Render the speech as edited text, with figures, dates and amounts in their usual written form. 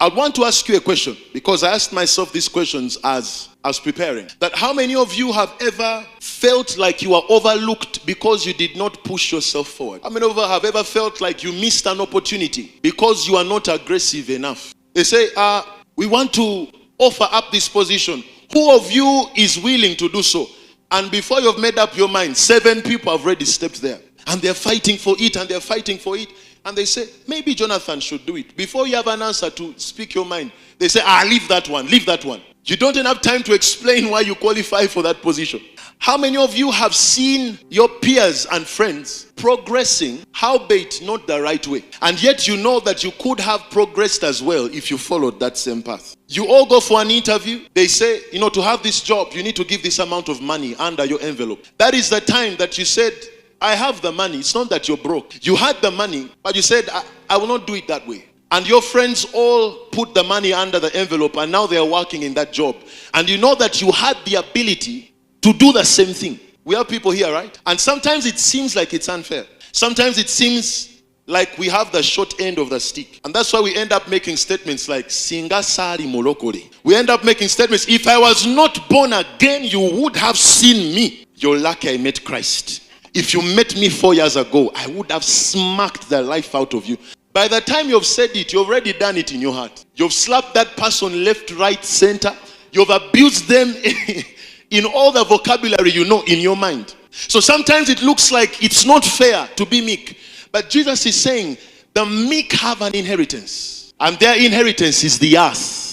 I want to ask you a question, because I asked myself these questions as preparing. That how many of you have ever felt like you are overlooked because you did not push yourself forward? How many of you have ever felt like you missed an opportunity because you are not aggressive enough? They say, we want to offer up this position. Who of you is willing to do so? And before you've made up your mind, 7 people have already stepped there. And they're fighting for it, and they're fighting for it. And they say, maybe Jonathan should do it. Before you have an answer to speak your mind, they say, leave that one, leave that one. You don't have time to explain why you qualify for that position. How many of you have seen your peers and friends progressing, howbeit not the right way? And yet you know that you could have progressed as well if you followed that same path. You all go for an interview. They say, to have this job, you need to give this amount of money under your envelope. That is the time that you said, I have the money. It's not that you're broke. You had the money, but you said, I will not do it that way. And your friends all put the money under the envelope, and now they are working in that job. And you know that you had the ability to do the same thing. We have people here, right? And sometimes it seems like it's unfair. Sometimes it seems like we have the short end of the stick. And that's why we end up making statements like, Singa sari molokore. We end up making statements, if I was not born again, you would have seen me. You're lucky I met Christ. If you met me 4 years ago, I would have smacked the life out of you. By the time you've said it, you've already done it in your heart. You've slapped that person left, right, center. You've abused them in all the vocabulary you know in your mind. So sometimes it looks like it's not fair to be meek. But Jesus is saying, the meek have an inheritance. And their inheritance is the earth.